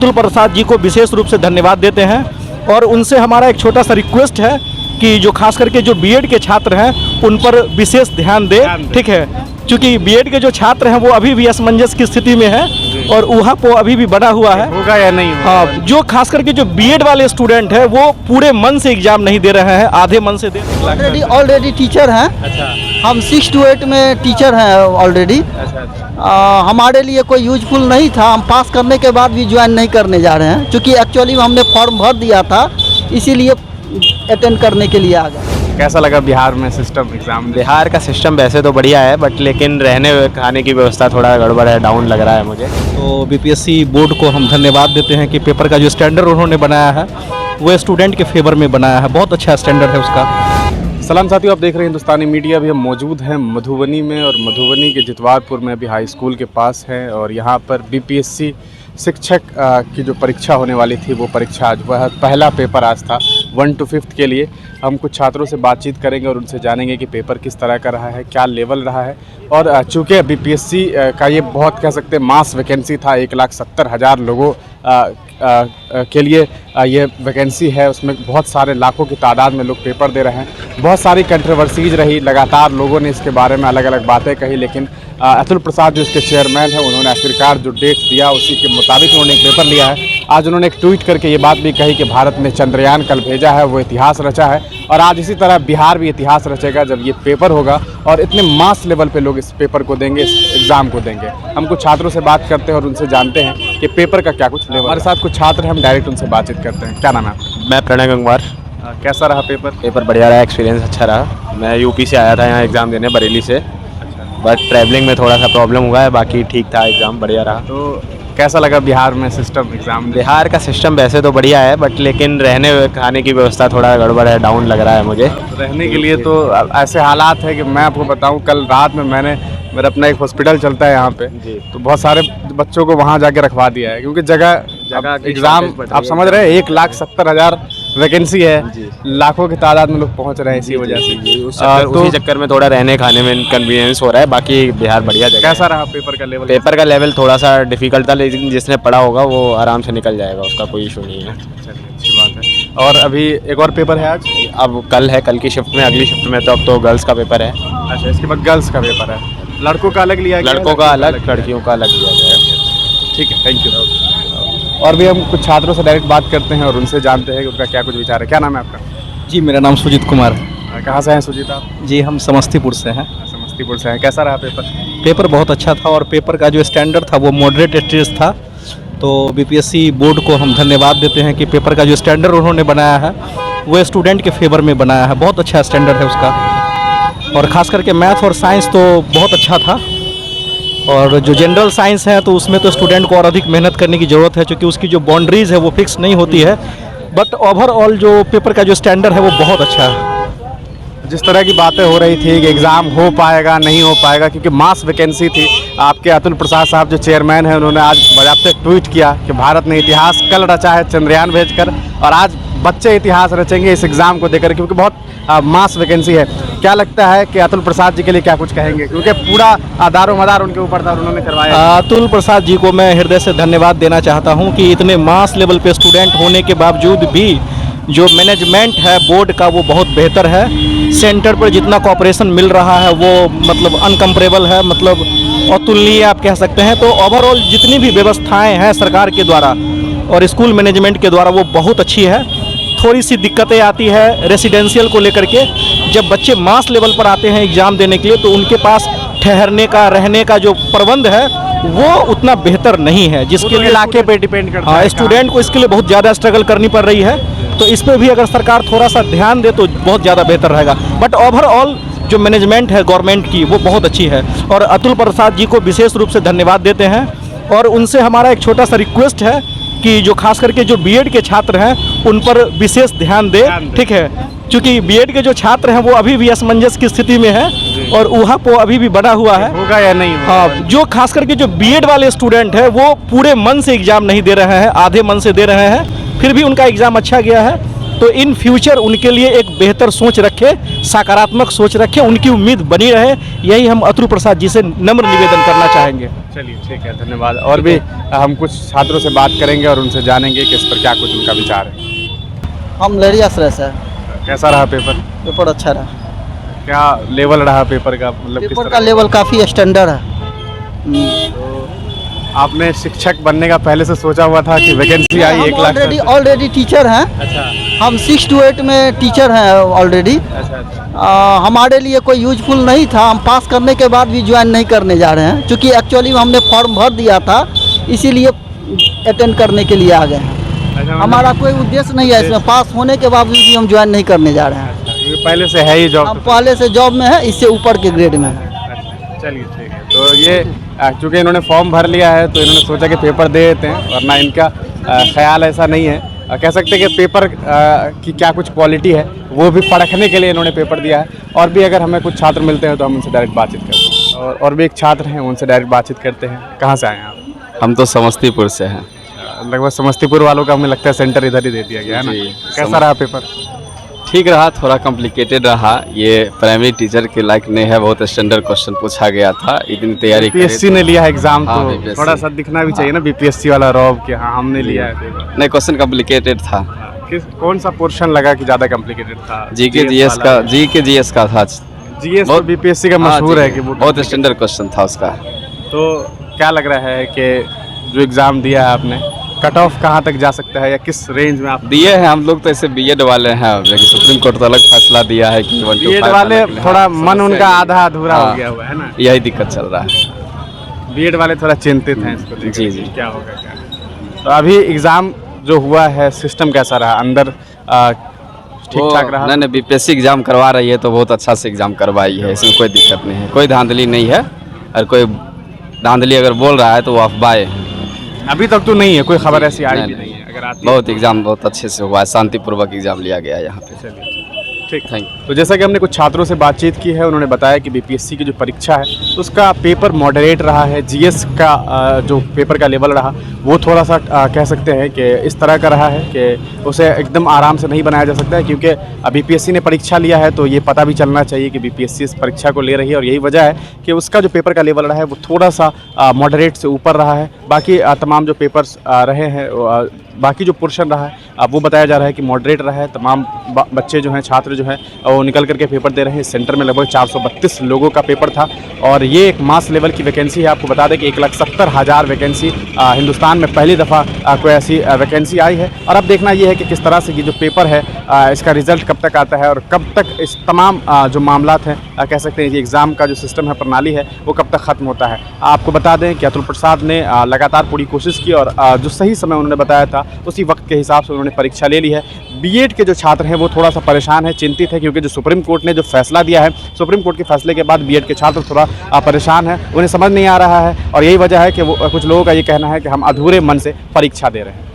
अतुल प्रसाद जी को विशेष रूप से धन्यवाद देते हैं और उनसे हमारा एक छोटा सा रिक्वेस्ट है कि जो खास करके जो बीएड के छात्र हैं उन पर विशेष ध्यान दें। ठीक है, क्योंकि बीएड के जो छात्र हैं वो अभी भी असमंजस की स्थिति में है और ऊहापोह अभी भी बना हुआ है, होगा या नहीं होगा। हाँ, जो खास करके जो बीएड वाले स्टूडेंट हैं वो पूरे मन से एग्जाम नहीं दे रहे हैं, आधे मन से दे रहे हैं। ऑलरेडी टीचर हैं। अच्छा हम 6 to 8 में टीचर हैं ऑलरेडी। हमारे लिए कोई यूजफुल नहीं था, हम पास करने के बाद भी ज्वाइन नहीं करने जा रहे हैं, क्योंकि एक्चुअली हमने फॉर्म भर दिया था, इसीलिए अटेंड करने के लिए आ गए। कैसा लगा बिहार में सिस्टम एग्जाम? बिहार का सिस्टम वैसे तो बढ़िया है, बट लेकिन रहने खाने की व्यवस्था थोड़ा गड़बड़ है, डाउन लग रहा है मुझे। तो बीपीएससी बोर्ड को हम धन्यवाद देते हैं कि पेपर का जो स्टैंडर्ड उन्होंने बनाया है वो स्टूडेंट के फेवर में बनाया है, बहुत अच्छा स्टैंडर्ड है उसका। सलाम साथियों, आप देख रहे हैं हिंदुस्तानी मीडिया। अभी हम मौजूद हैं मधुबनी में और मधुबनी के जितवारपुर में अभी हाई स्कूल के पास हैं और यहाँ पर बीपीएससी शिक्षक की जो परीक्षा होने वाली थी वो परीक्षा आज हुआ है। पहला पेपर आज था 1 to 5 के लिए। हम कुछ छात्रों से बातचीत करेंगे और उनसे जानेंगे कि पेपर किस तरह का रहा है, क्या लेवल रहा है। और चूँकि बीपीएससी का ये बहुत कह सकते हैं मास वैकेंसी था, 1,70,000 लोगों के लिए ये वैकेंसी है, उसमें बहुत सारे लाखों की तादाद में लोग पेपर दे रहे हैं। बहुत सारी कंट्रोवर्सीज रही, लगातार लोगों ने इसके बारे में अलग अलग बातें कही, लेकिन अतुल प्रसाद जो इसके चेयरमैन हैं उन्होंने आखिरकार जो डेट दिया उसी के मुताबिक उन्होंने एक पेपर लिया है। आज उन्होंने एक ट्वीट करके ये बात भी कही कि भारत ने चंद्रयान कल भेजा है, वो इतिहास रचा है और आज इसी तरह बिहार भी इतिहास रचेगा जब ये पेपर होगा और इतने मास लेवल पे लोग इस पेपर को देंगे, इस एग्ज़ाम को देंगे। हम कुछ छात्रों से बात करते हैं और उनसे जानते हैं कि पेपर का क्या कुछ लेवल। हमारे साथ कुछ छात्र हैं, हम डायरेक्ट उनसे बातचीत करते हैं। क्या नाम है आपका? मैं प्रणय गंगवार। कैसा रहा पेपर? पेपर बढ़िया रहा, एक्सपीरियंस अच्छा रहा। मैं यूपी से आया था यहाँ एग्ज़ाम देने, बरेली से, बट ट्रैवलिंग में थोड़ा सा प्रॉब्लम हुआ है, बाकी ठीक था, एग्ज़ाम बढ़िया रहा। तो कैसा लगा बिहार में सिस्टम एग्ज़ाम? बिहार का सिस्टम वैसे तो बढ़िया है, बट लेकिन रहने खाने की व्यवस्था थोड़ा गड़बड़ है, डाउन लग रहा है मुझे। रहने के लिए तो ऐसे हालात है कि मैं आपको बताऊं, कल रात में मेरा अपना एक हॉस्पिटल चलता है यहाँ पे, तो बहुत सारे बच्चों को वहाँ जाके रखवा दिया है, क्योंकि जगह एग्ज़ाम आप समझ रहे हैं, 1,70,000 वैकेंसी है, लाखों की तादाद में लोग पहुँच रहे हैं इसी वजह से। उसी चक्कर में थोड़ा रहने खाने में इनकन्वीनियंस हो रहा है, बाकी बिहार बढ़िया जगह। कैसा रहा पेपर का लेवल? पेपर का लेवल थोड़ा सा डिफिकल्ट था, लेकिन जिसने पढ़ा होगा वो आराम से निकल जाएगा, उसका कोई इशू नहीं है। चलिए, अच्छी बात है। और अभी एक और पेपर है आज? अब कल है, कल की शिफ्ट में, अगली शिफ्ट में तो अब तो गर्ल्स का पेपर है। अच्छा, इसके बाद गर्ल्स का पेपर है। लड़कों का अलग लिया गया? लड़कों का अलग, लड़कियों का अलग लिया गया है। ठीक है, थैंक यू। और भी हम कुछ छात्रों से डायरेक्ट बात करते हैं और उनसे जानते हैं कि उनका क्या कुछ विचार है। क्या नाम है आपका? जी, मेरा नाम सुजीत कुमार है। कहाँ से हैं सुजीत आप? जी, हम समस्तीपुर से हैं। समस्तीपुर से हैं। कैसा रहा पेपर? पेपर बहुत अच्छा था और पेपर का जो स्टैंडर्ड था वो मॉडरेट स्टेज था। तो बीपीएससी बोर्ड को हम धन्यवाद देते हैं कि पेपर का जो स्टैंडर्ड उन्होंने बनाया है वो स्टूडेंट के फेवर में बनाया है, बहुत अच्छा स्टैंडर्ड है उसका। और ख़ास करके मैथ और साइंस तो बहुत अच्छा था, और जो जनरल साइंस है तो उसमें तो स्टूडेंट को और अधिक मेहनत करने की ज़रूरत है, क्योंकि उसकी जो बाउंड्रीज़ है वो फिक्स नहीं होती है। बट ओवरऑल जो पेपर का जो स्टैंडर्ड है वो बहुत अच्छा है। जिस तरह की बातें हो रही थी कि एग्ज़ाम हो पाएगा नहीं हो पाएगा, क्योंकि मास वैकेंसी थी, आपके अतुल प्रसाद साहब जो चेयरमैन हैं उन्होंने आज बाकायदा ट्वीट किया कि भारत ने इतिहास कल रचा है चंद्रयान भेजकर, और आज बच्चे इतिहास रचेंगे इस एग्ज़ाम को देकर, क्योंकि बहुत मास वैकेंसी है। क्या लगता है कि अतुल प्रसाद जी के लिए क्या कुछ कहेंगे, क्योंकि पूरा दारो मदार उनके ऊपर था, उन्होंने करवाया। अतुल प्रसाद जी को मैं हृदय से धन्यवाद देना चाहता हूं कि इतने मास लेवल पे स्टूडेंट होने के बावजूद भी जो मैनेजमेंट है बोर्ड का वो बहुत बेहतर है। सेंटर पर जितना कोऑपरेशन मिल रहा है वो मतलब अनकम्परेबल है, मतलब अतुलनीय आप कह सकते हैं। तो ओवरऑल जितनी भी व्यवस्थाएं हैं सरकार के द्वारा और स्कूल मैनेजमेंट के द्वारा वो बहुत अच्छी है। थोड़ी सी दिक्कतें आती है रेसिडेंशियल को लेकर के, जब बच्चे मास लेवल पर आते हैं एग्ज़ाम देने के लिए तो उनके पास ठहरने का, रहने का जो प्रबंध है वो उतना बेहतर नहीं है, जिसके लिए इलाके पे डिपेंड करता है। स्टूडेंट को इसके लिए बहुत ज़्यादा स्ट्रगल करनी पड़ रही है। तो इस पर भी अगर सरकार थोड़ा सा ध्यान दे तो बहुत ज़्यादा बेहतर रहेगा। बट ओवरऑल जो मैनेजमेंट है गवर्नमेंट की वो बहुत अच्छी है और अतुल प्रसाद जी को विशेष रूप से धन्यवाद देते हैं और उनसे हमारा एक छोटा सा रिक्वेस्ट है कि जो खास करके जो बीएड के छात्र हैं उन पर विशेष ध्यान दें। ठीक है, क्योंकि बीएड के जो छात्र हैं वो अभी भी असमंजस की स्थिति में है और ऊहापोह अभी भी बना हुआ है, होगा या नहीं होगा। हाँ, जो खास करके जो बीएड वाले स्टूडेंट हैं वो पूरे मन से एग्ज़ाम नहीं दे रहे हैं, आधे मन से दे रहे हैं, फिर भी उनका एग्ज़ाम अच्छा गया है। तो इन फ्यूचर उनके लिए एक बेहतर सोच रखे, सकारात्मक सोच रखे, उनकी उम्मीद बनी रहे, यही हम अतुल प्रसाद जी से नम्र निवेदन करना चाहेंगे। चलिए ठीक है, धन्यवाद। और भी हम कुछ छात्रों से बात करेंगे और उनसे जानेंगे कि इस पर क्या कुछ उनका विचार है। हम लहरिया से सर। कैसा रहा पेपर? पेपर अच्छा रहा। क्या लेवल रहा पेपर का, मतलब किस पेपर तरह? का लेवल काफ़ी स्टैंडर्ड है। आपने शिक्षक बनने का पहले से सोचा हुआ था कि वैकेंसी आई 1 लाख? ऑलरेडी टीचर हैं। अच्छा हम 6 to 8 में टीचर हैं ऑलरेडी। अच्छा। हमारे लिए कोई यूजफुल नहीं था, हम पास करने के बाद भी ज्वाइन नहीं करने जा रहे हैं, क्योंकि एक्चुअली हमने फॉर्म भर दिया था, इसीलिए अटेंड करने के लिए आ गए हैं। हमारा कोई उद्देश्य नहीं है इसमें, पास होने के बावजूद भी हम ज्वाइन नहीं करने जा रहे हैं। ये पहले से है ही जॉब? हम पहले से जॉब में है, इससे ऊपर के ग्रेड में है। चलिए ठीक है। तो ये चूँकि इन्होंने फॉर्म भर लिया है तो इन्होंने सोचा कि पेपर दे देते हैं, वरना इनका ख्याल ऐसा नहीं है। कह सकते हैं कि पेपर की क्या कुछ क्वालिटी है वो भी परखने के लिए इन्होंने पेपर दिया है। और भी अगर हमें कुछ छात्र मिलते हैं तो हम उनसे डायरेक्ट बातचीत करते हैं। और भी एक छात्र हैं, उनसे डायरेक्ट बातचीत करते हैं। कहाँ से आए हैं आप? हम तो समस्तीपुर से हैं। लगभग समस्तीपुर वालों का हमें लगता है सेंटर इधर ही दे दिया गया है ना? जी, कैसा रहा पेपर? ठीक रहा, थोड़ा कॉम्प्लिकेटेड रहा। ये प्राइमरी टीचर के लायक नहीं है, बहुत स्टैंडर्ड क्वेश्चन पूछा गया था, इतनी तैयारी बीपीएससी ने लिया है एग्जाम, हाँ, तो BPSC थोड़ा सा दिखना भी चाहिए ना बीपीएससी वाला रॉब कि हाँ हमने लिया है पेपर। नहीं, क्वेश्चन कॉम्प्लिकेटेड था। कौन सा पोर्शन लगा कि ज़्यादा कॉम्प्लिकेटेड था? जीके जीएस का था। जीएस तो बीपीएससी का मशहूर है कि वो बहुत स्टैंडर्ड क्वेश्चन था उसका। तो क्या लग रहा है कि जो एग्ज़ाम दिया है आपने, कट ऑफ कहाँ तक जा सकता है या किस रेंज में आप दिए हैं? हम लोग तो ऐसे बीएड वाले हैं, लेकिन सुप्रीम कोर्ट तो अलग फैसला दिया है कि 1 to 5 बीएड वाले थोड़ा मन समस्या उनका है। आधा अधूरा हाँ, हो गया हुआ है ना? यही दिक्कत चल रहा है। बीएड वाले थोड़ा चिंतित हैं इसको लेकर जी, जी। कि क्या होगा क्या। तो अभी एग्ज़ाम जो हुआ है, सिस्टम कैसा रहा अंदर? ठीक ठाक रहा? नहीं, बीपीएससी एग्जाम करवा रही है तो बहुत अच्छा से एग्जाम करवाई है, इसमें कोई दिक्कत नहीं है, कोई धांधली नहीं है। और कोई धांधली अगर बोल रहा है तो वो अफवाह है। अभी तक तो नहीं है, कोई खबर ऐसी आई भी नहीं, नहीं है। अगर आती बहुत एग्जाम बहुत अच्छे से हुआ है, शांतिपूर्वक एग्जाम लिया गया है यहाँ पे। चलिए ठीक। थैंक तो जैसा कि हमने कुछ छात्रों से बातचीत की है, उन्होंने बताया कि बीपीएससी की जो परीक्षा है उसका पेपर मॉडरेट रहा है। जीएस का जो पेपर का लेवल रहा वो थोड़ा सा कह सकते हैं कि इस तरह का रहा है कि उसे एकदम आराम से नहीं बनाया जा सकता है, क्योंकि बीपीएससी ने परीक्षा लिया है तो ये पता भी चलना चाहिए कि बीपीएससी इस परीक्षा को ले रही है। और यही वजह है कि उसका जो पेपर का लेवल रहा है वो थोड़ा सा मॉडरेट से ऊपर रहा है। बाकी तमाम जो पेपर्स रहे हैं, बाकी जो पोर्शन रहा है वो बताया जा रहा है कि मॉडरेट रहा है। तमाम बच्चे जो हैं, छात्र जो हैं, वो निकल करके पेपर दे रहे हैं। इस सेंटर में लगभग 432 लोगों का पेपर था और ये एक मास लेवल की वैकेंसी है। आपको बता दें कि 1,70,000 वैकेंसी हिंदुस्तान में पहली दफ़ा कोई ऐसी वैकेंसी आई है। और अब देखना ये है कि किस तरह से ये जो पेपर है इसका रिज़ल्ट कब तक आता है और कब तक इस तमाम जो मामलात हैं, कह सकते हैं कि एग्ज़ाम का जो सिस्टम है, प्रणाली है, वो कब तक ख़त्म होता है। आपको बता दें कि अतुल प्रसाद ने लगातार पूरी कोशिश की और जो सही समय उन्होंने बताया था उसी वक्त के हिसाब से उन्होंने परीक्षा ले ली है। बीएड के जो छात्र हैं वो थोड़ा सा परेशान है, चिंतित है, क्योंकि जो सुप्रीम कोर्ट ने जो फैसला दिया है, सुप्रीम कोर्ट के फैसले के बाद बीएड के छात्र थोड़ा परेशान है, उन्हें समझ नहीं आ रहा है। और यही वजह है कि वो कुछ लोगों का ये कहना है कि हम अधूरे मन से परीक्षा दे रहे हैं।